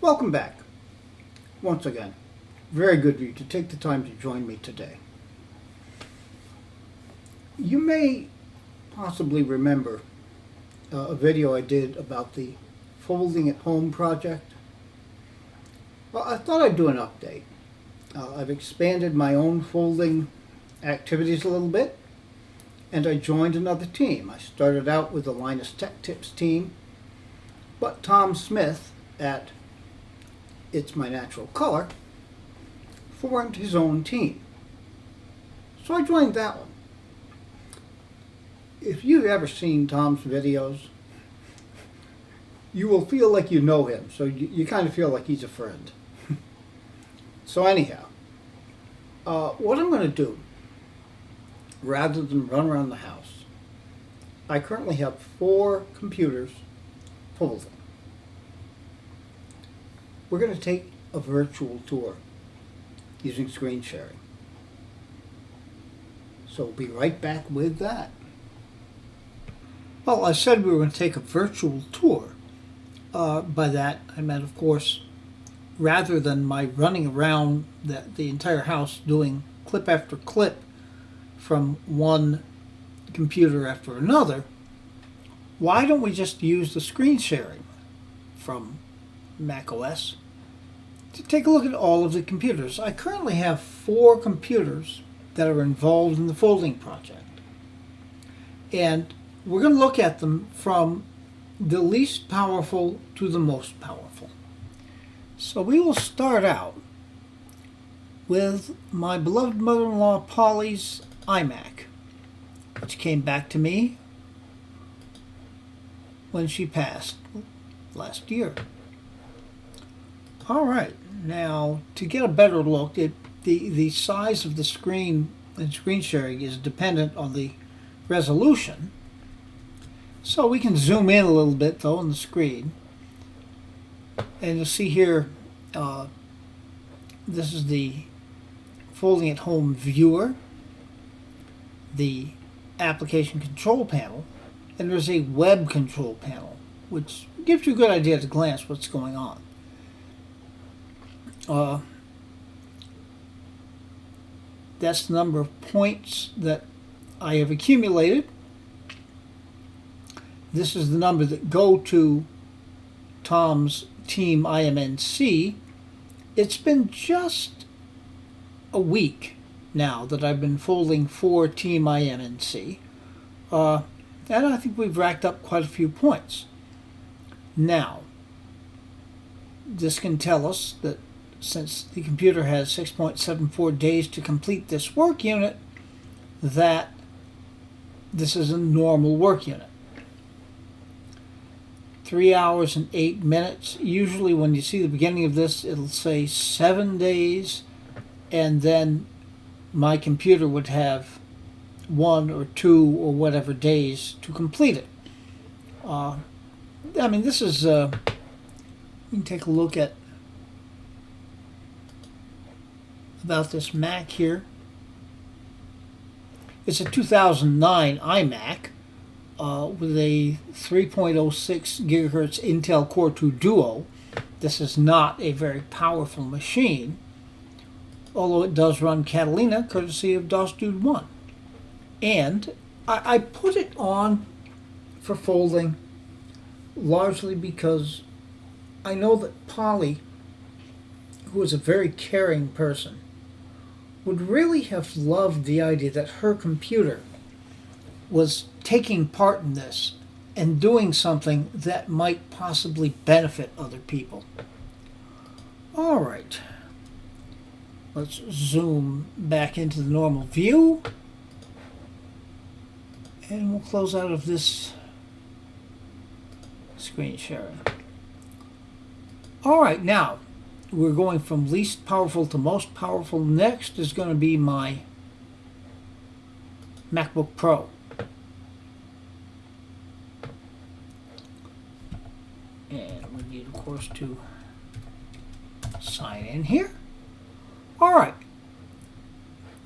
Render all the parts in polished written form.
Welcome back. Once again, very good of you to take the time to join me today. You may possibly remember a video I did about the Folding at Home project. Well, I thought I'd do an update. I've expanded my own folding activities a little bit, and I joined another team. I started out with the Linus Tech Tips team, but Tom Smith at It's My Natural Color formed his own team. So I joined that one. If you've ever seen Tom's videos, you will feel like you know him, so you kind of feel like he's a friend. So anyhow, what I'm going to do, rather than run around the house, I currently have 4 computers folding. We're going to take a virtual tour using screen sharing. So we'll be right back with that. Well, I said we were going to take a virtual tour. By that, I meant, of course, rather than my running around the entire house doing clip after clip from one computer after another, why don't we just use the screen sharing from macOS to take a look at all of the computers. I currently have 4 computers that are involved in the folding project. And we're going to look at them from the least powerful to the most powerful. So we will start out with my beloved mother-in-law Polly's iMac, which came back to me when she passed last year. All right, now to get a better look, the size of the screen and screen sharing is dependent on the resolution. So we can zoom in a little bit though on the screen. And you'll see here, this is the Folding at Home viewer, the application control panel, and there's a web control panel, which gives you a good idea at a glance what's going on. That's the number of points that I have accumulated. This is the number that go to Tom's TeamIMNC. It's been just a week now that I've been folding for TeamIMNC, and I think we've racked up quite a few points. Now, this can tell us that since the computer has 6.74 days to complete this work unit, that this is a normal work unit. 3 hours and 8 minutes. Usually when you see the beginning of this, it'll say 7 days, and then my computer would have 1 or 2 or whatever days to complete it. I mean, this is, you can take a look at about this Mac here. It's a 2009 iMac with a 3.06 gigahertz Intel Core 2 Duo. This is not a very powerful machine, although it does run Catalina courtesy of DOS Dude 1. And I put it on for folding largely because I know that Polly, who is a very caring person, would really have loved the idea that her computer was taking part in this and doing something that might possibly benefit other people. All right, let's zoom back into the normal view, and we'll close out of this screen sharing. All right, now we're going from least powerful to most powerful. Next is going to be my MacBook Pro. And we need, of course, to sign in here. All right.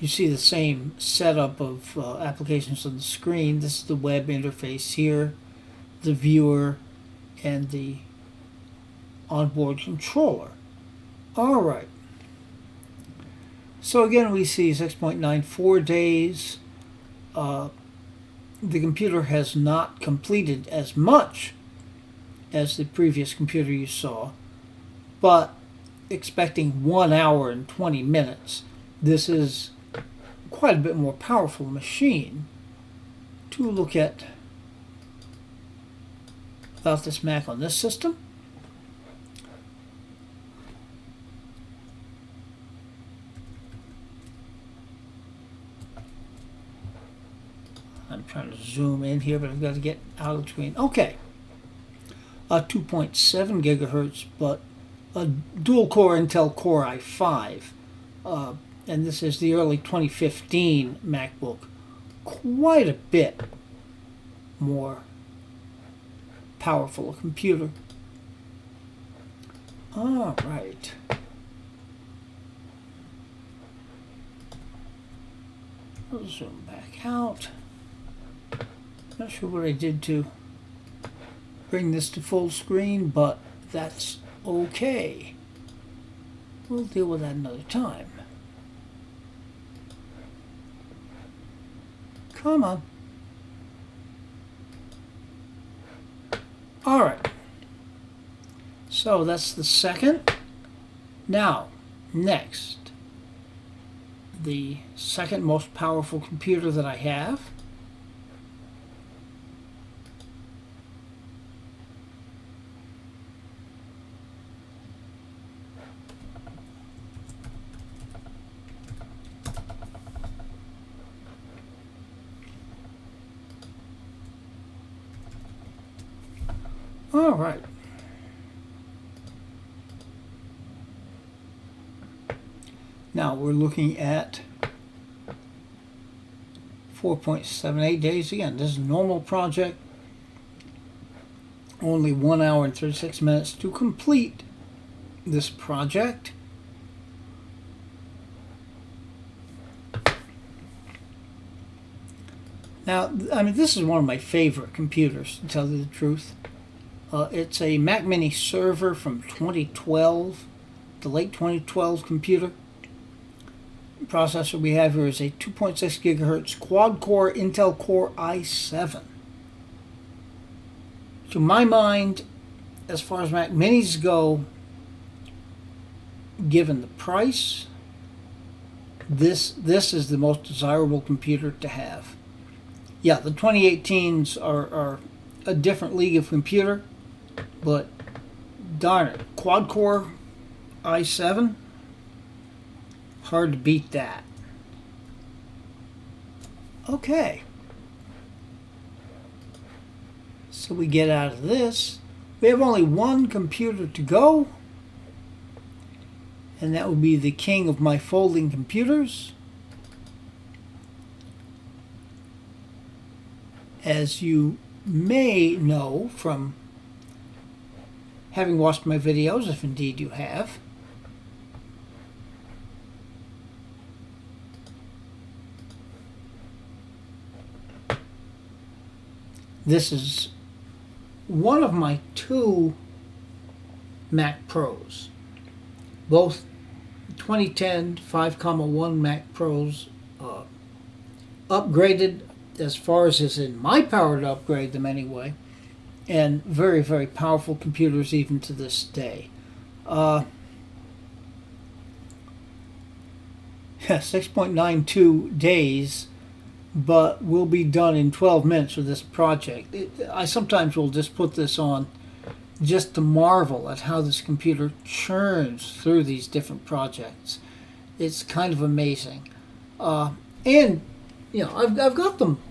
You see the same setup of applications on the screen. This is the web interface here, the viewer, and the onboard controller. All right. So again, we see 6.94 days. The computer has not completed as much as the previous computer you saw, but expecting 1 hour and 20 minutes. This is quite a bit more powerful machine. To look at about this Mac on this system. I'm trying to zoom in here, but I've got to get out of the screen. Okay. 2.7 gigahertz, but a dual-core Intel Core i5. And this is the early 2015 MacBook. Quite a bit more powerful a computer. All right. I'll zoom back out. Not sure what I did to bring this to full screen, but that's okay. We'll deal with that another time. Come on. All right. So that's the second. Now, next, the second most powerful computer that I have. All right. Now we're looking at 4.78 days. Again, this is a normal project. Only 1 hour and 36 minutes to complete this project. Now, I mean, this is one of my favorite computers, to tell you the truth. It's a Mac Mini server from 2012, the late 2012 computer. The processor we have here is a 2.6 gigahertz quad-core Intel Core i7. To my mind, as far as Mac Minis go, given the price, this is the most desirable computer to have. Yeah, the 2018s are a different league of computer, but darn it, quad-core i7, hard to beat that. Okay. So we get out of this. We have only one computer to go, and that would be the king of my folding computers. As you may know from having watched my videos, if indeed you have, this is one of my two Mac Pros. Both 2010 5.1 Mac Pros upgraded as far as is in my power to upgrade them anyway, and very, very powerful computers even to this day. 6.92 days, but we'll be done in 12 minutes with this project. I sometimes will just put this on just to marvel at how this computer churns through these different projects. It's kind of amazing. And, you know, I've got them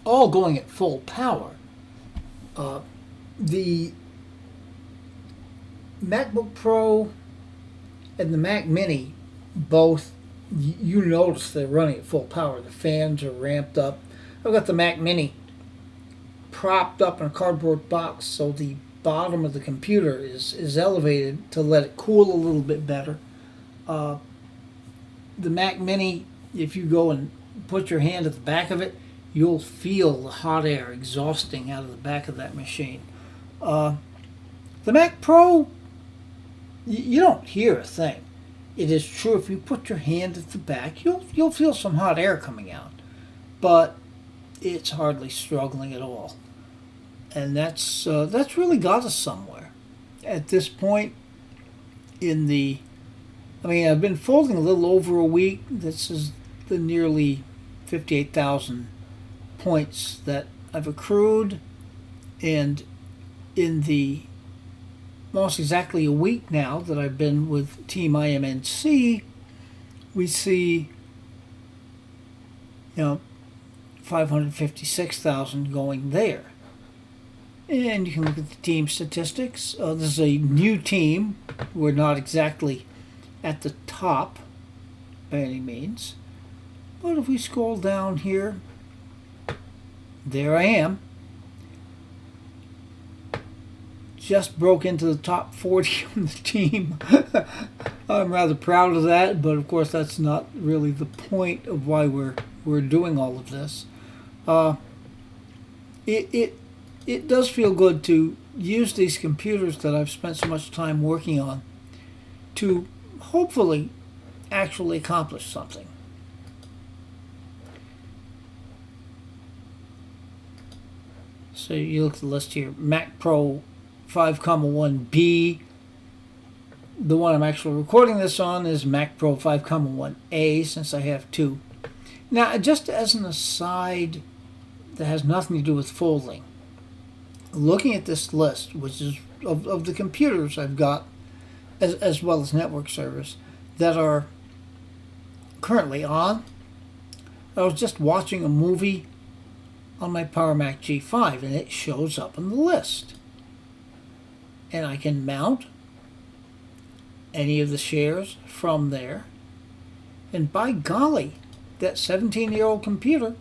all going at full power. The MacBook Pro and the Mac Mini, both, you notice they're running at full power. The fans are ramped up. I've got the Mac Mini propped up in a cardboard box, so the bottom of the computer is elevated to let it cool a little bit better. The Mac Mini, if you go and put your hand at the back of it, you'll feel the hot air exhausting out of the back of that machine. The Mac Pro, You don't hear a thing. It is true if you put your hand at the back, you'll feel some hot air coming out, but it's hardly struggling at all, and that's really got us somewhere. At this point in the, I mean, I've been folding a little over a week. This is the nearly 58,000 points that I've accrued, and in the almost exactly a week now that I've been with TeamIMNC, we see, 556,000 going there. And you can look at the team statistics. This is a new team. We're not exactly at the top by any means. But if we scroll down here, there I am. Just broke into the top 40 on the team. I'm rather proud of that, but of course that's not really the point of why we're doing all of this. It does feel good to use these computers that I've spent so much time working on to hopefully actually accomplish something. So you look at the list here, Mac Pro 5,1B. The one I'm actually recording this on is Mac Pro 5,1A, since I have two. Now, just as an aside that has nothing to do with folding, looking at this list, which is of the computers I've got, as well as network servers, that are currently on, I was just watching a movie on my Power Mac G5, and it shows up on the list. And I can mount any of the shares from there. And by golly, that 17-year-old computer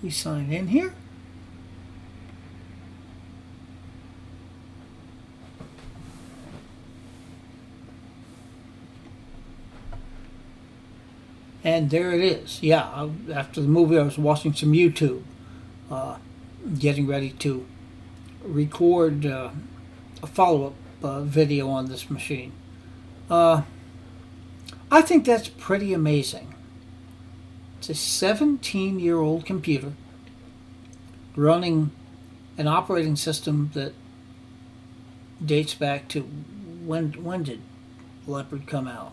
we sign in here. And there it is. Yeah, after the movie I was watching some YouTube, getting ready to record a follow-up video on this machine. I think that's pretty amazing. It's a 17-year-old computer running an operating system that dates back to when did Leopard come out?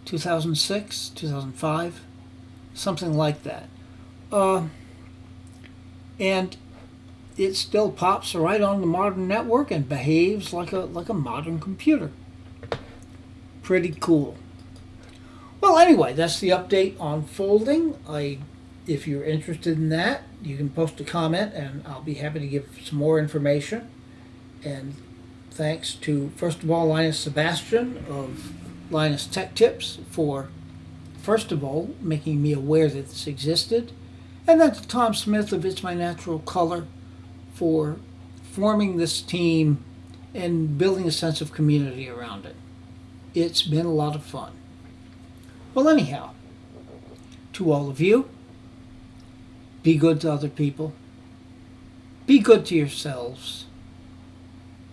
2006, 2005, something like that. And it still pops right on the modern network and behaves like a modern computer. Pretty cool. Well, anyway, that's the update on folding. If you're interested in that, you can post a comment and I'll be happy to give some more information. And thanks to, first of all, Linus Sebastian of Linus Tech Tips for, first of all, making me aware that this existed, and then to Tom Smith of It's My Natural Color for forming this team and building a sense of community around it. It's been a lot of fun. Well, anyhow, to all of you, be good to other people, be good to yourselves,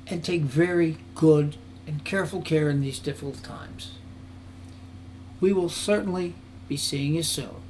and take very good and careful care in these difficult times. We will certainly be seeing you soon.